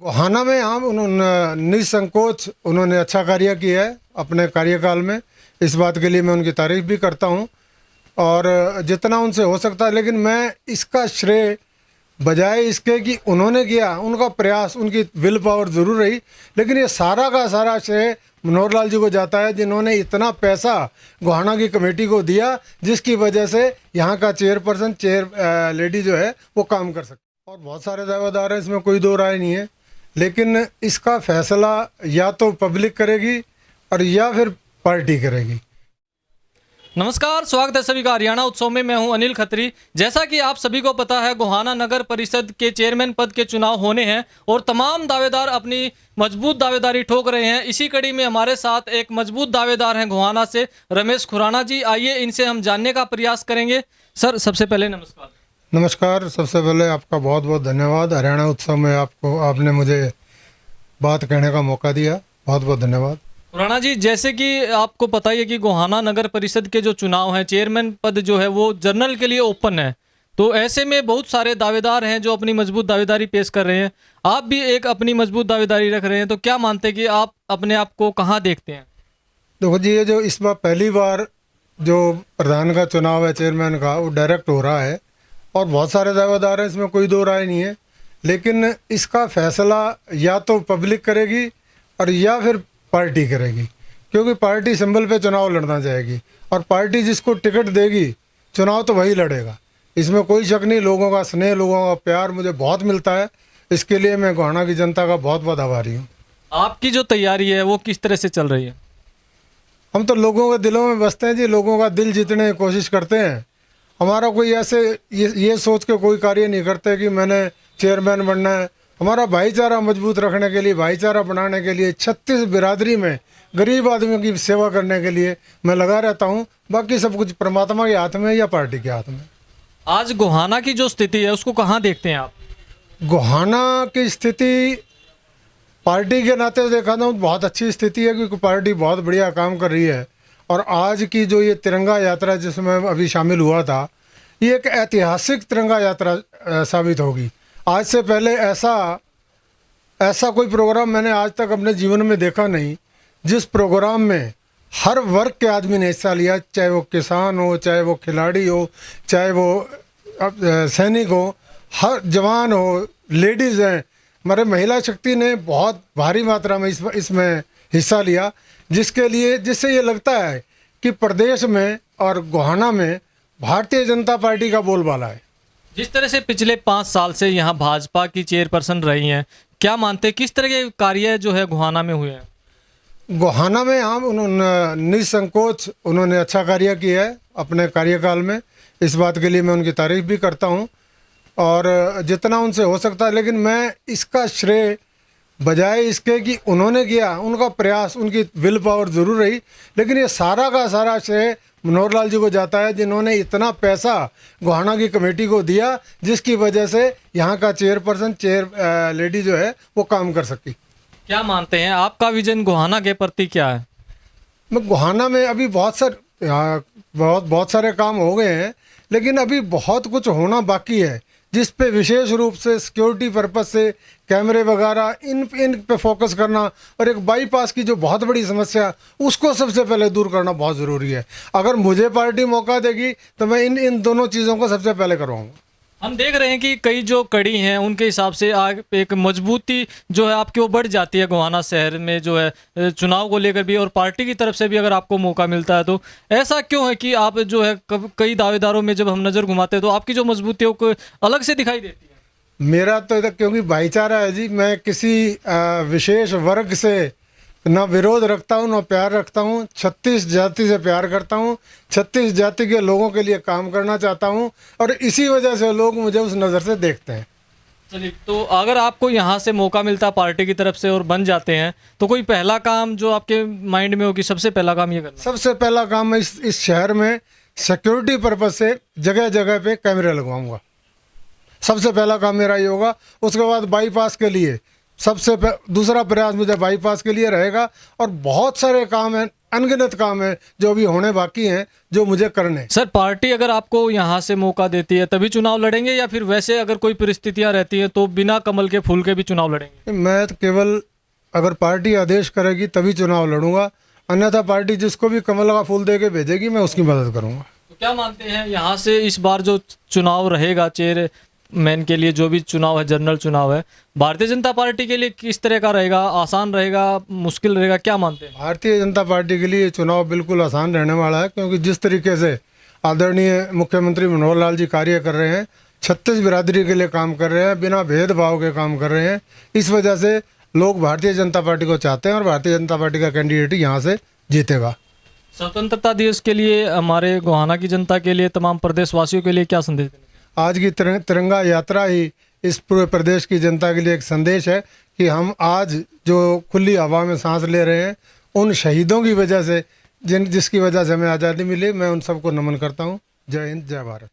गोहाना में हाँ उन्होंने निसंकोच उन्होंने अच्छा कार्य किया है अपने कार्यकाल में। इस बात के लिए मैं उनकी तारीफ भी करता हूँ और जितना उनसे हो सकता है, लेकिन मैं इसका श्रेय बजाय इसके कि उन्होंने किया, उनका प्रयास, उनकी विल पावर ज़रूर रही, लेकिन ये सारा का सारा श्रेय मनोहर लाल जी को जाता है, जिन्होंने इतना पैसा गोहाना की कमेटी को दिया जिसकी वजह से यहाँ का चेयरपर्सन लेडी जो है वो काम कर सकती। और बहुत सारे दावेदार हैं, इसमें कोई दो राय नहीं है, लेकिन इसका फैसला या तो पब्लिक करेगी और या फिर पार्टी करेगी। नमस्कार, स्वागत है सभी का हरियाणा उत्सव में। मैं हूं अनिल खत्री। जैसा कि आप सभी को पता है, गोहाना नगर परिषद के चेयरमैन पद के चुनाव होने हैं और तमाम दावेदार अपनी मजबूत दावेदारी ठोक रहे हैं। इसी कड़ी में हमारे साथ एक मजबूत दावेदार हैं गोहाना से, रमेश खुराना जी। आइए इनसे हम जानने का प्रयास करेंगे। सर, सबसे पहले नमस्कार। नमस्कार, सबसे पहले आपका बहुत बहुत धन्यवाद। हरियाणा उत्सव में आपने मुझे बात कहने का मौका दिया, बहुत बहुत धन्यवाद। खुराना जी, जैसे कि आपको पता ही है कि गोहाना नगर परिषद के जो चुनाव हैं, चेयरमैन पद जो है वो जनरल के लिए ओपन है, तो ऐसे में बहुत सारे दावेदार हैं जो अपनी मजबूत दावेदारी पेश कर रहे हैं। आप भी एक अपनी मजबूत दावेदारी रख रहे हैं, तो क्या मानते हैं कि आप अपने आप को कहाँ देखते हैं? देखो जी, ये जो इस बार पहली बार जो प्रधान का चुनाव है चेयरमैन का, वो डायरेक्ट हो रहा है और बहुत सारे दावेदार हैं, इसमें कोई दो राय नहीं है, लेकिन इसका फैसला या तो पब्लिक करेगी और या फिर पार्टी करेगी, क्योंकि पार्टी सिंबल पे चुनाव लड़ना चाहेगी और पार्टी जिसको टिकट देगी चुनाव तो वही लड़ेगा। इसमें कोई शक नहीं। लोगों का स्नेह, लोगों का प्यार मुझे बहुत मिलता है, इसके लिए मैं गोहाना की जनता का बहुत बहुत आभारी हूँ। आपकी जो तैयारी है वो किस तरह से चल रही है? हम तो लोगों के दिलों में बसते हैं जी, लोगों का दिल जीतने की कोशिश करते हैं। हमारा कोई ऐसे ये सोच के कोई कार्य नहीं करते कि मैंने चेयरमैन बनना है। हमारा भाईचारा मजबूत रखने के लिए, भाईचारा बनाने के लिए, 36 बिरादरी में गरीब आदमियों की सेवा करने के लिए मैं लगा रहता हूँ। बाकी सब कुछ परमात्मा के हाथ में या पार्टी के हाथ में। आज गोहाना की जो स्थिति है उसको कहाँ देखते हैं आप? गोहाना की स्थिति पार्टी के नाते देखा था बहुत अच्छी स्थिति है, क्योंकि पार्टी बहुत बढ़िया काम कर रही है। और आज की जो ये तिरंगा यात्रा जिसमें अभी शामिल हुआ था, ये एक ऐतिहासिक तिरंगा यात्रा साबित होगी। आज से पहले ऐसा कोई प्रोग्राम मैंने आज तक अपने जीवन में देखा नहीं, जिस प्रोग्राम में हर वर्ग के आदमी ने हिस्सा लिया, चाहे वो किसान हो, चाहे वो खिलाड़ी हो, चाहे वो सैनिक हो, हर जवान हो, लेडीज़ हैं। हमारे महिला शक्ति ने बहुत भारी मात्रा में इसमें हिस्सा लिया, जिससे ये लगता है कि प्रदेश में और गोहाना में भारतीय जनता पार्टी का बोलबाला है। जिस तरह से पिछले 5 साल से यहाँ भाजपा की चेयरपर्सन रही हैं, क्या मानते हैं किस तरह के कार्य जो है गोहाना में हुए हैं? गोहाना में हाँ उन्होंने निसंकोच उन्होंने अच्छा कार्य किया है अपने कार्यकाल में। इस बात के लिए मैं उनकी तारीफ भी करता हूँ और जितना उनसे हो सकता है, लेकिन मैं इसका श्रेय बजाय इसके कि उन्होंने किया, उनका प्रयास, उनकी विल पावर ज़रूर रही, लेकिन ये सारा का सारा श्रेय मनोहर लाल जी को जाता है, जिन्होंने इतना पैसा गोहाना की कमेटी को दिया जिसकी वजह से यहाँ का चेयरपर्सन लेडी जो है वो काम कर सकी। क्या मानते हैं, आपका विजन गोहाना के प्रति क्या है? मैं गोहाना में अभी बहुत सारे काम हो गए हैं, लेकिन अभी बहुत कुछ होना बाकी है, जिस पे विशेष रूप से सिक्योरिटी पर्पस से कैमरे वगैरह इन पे फोकस करना और एक बाईपास की जो बहुत बड़ी समस्या, उसको सबसे पहले दूर करना बहुत ज़रूरी है। अगर मुझे पार्टी मौका देगी तो मैं इन दोनों चीज़ों को सबसे पहले करवाऊँगा। हम देख रहे हैं कि कई जो कड़ी हैं उनके हिसाब से एक मजबूती जो है आपकी वो बढ़ जाती है गोहाना शहर में, जो है चुनाव को लेकर भी और पार्टी की तरफ से भी अगर आपको मौका मिलता है तो ऐसा क्यों है कि आप जो है कई दावेदारों में जब हम नज़र घुमाते हैं तो आपकी जो मजबूती है वो अलग से दिखाई देती है? मेरा तो क्योंकि भाईचारा है जी, मैं किसी विशेष वर्ग से ना विरोध रखता हूँ ना प्यार रखता हूँ। 36 जाति से प्यार करता हूँ, 36 जाति के लोगों के लिए काम करना चाहता हूँ और इसी वजह से लोग मुझे उस नज़र से देखते हैं। चलिए, तो अगर आपको यहाँ से मौका मिलता पार्टी की तरफ से और बन जाते हैं तो कोई पहला काम जो आपके माइंड में होगी, सबसे पहला काम ये करना? सबसे पहला काम मैं इस शहर में सिक्योरिटी पर्पज़ से जगह जगह पे कैमरे लगवाऊँगा। सबसे पहला काम मेरा ये होगा। उसके बाद बाईपास के लिए दूसरा प्रयास मुझे बाईपास के लिए रहेगा। और बहुत सारे काम हैं, अनगिनत काम है जो अभी होने बाकी हैं, जो मुझे करने हैं। सर, पार्टी अगर आपको यहाँ से मौका देती है तभी चुनाव लड़ेंगे, या फिर वैसे अगर कोई परिस्थितियाँ रहती हैं तो बिना कमल के फूल के भी चुनाव लड़ेंगे? मैं तो केवल अगर पार्टी आदेश करेगी तभी चुनाव लड़ूंगा, अन्यथा पार्टी जिसको भी कमल का फूल दे के भेजेगी मैं उसकी मदद करूंगा। तो क्या मानते हैं यहाँ से इस बार जो चुनाव रहेगा चेयरमैन के लिए, जो भी चुनाव है, जनरल चुनाव है, भारतीय जनता पार्टी के लिए किस तरह का रहेगा? आसान रहेगा, मुश्किल रहेगा, क्या मानते हैं? भारतीय जनता पार्टी के लिए चुनाव बिल्कुल आसान रहने वाला है, क्योंकि जिस तरीके से आदरणीय मुख्यमंत्री मनोहर लाल जी कार्य कर रहे हैं, 36 बिरादरी के लिए काम कर रहे हैं, बिना भेदभाव के काम कर रहे हैं। इस वजह से लोग भारतीय जनता पार्टी को चाहते हैं और भारतीय जनता पार्टी का कैंडिडेट यहाँ से जीतेगा। स्वतंत्रता दिवस के लिए हमारे गोहाना की जनता के लिए, तमाम प्रदेशवासियों के लिए क्या संदेश देंगे? आज की तिरंगा यात्रा ही इस पूरे प्रदेश की जनता के लिए एक संदेश है कि हम आज जो खुली हवा में सांस ले रहे हैं, उन शहीदों की वजह से, जिसकी वजह से हमें आज़ादी मिली, मैं उन सबको नमन करता हूँ। जय हिंद, जय भारत।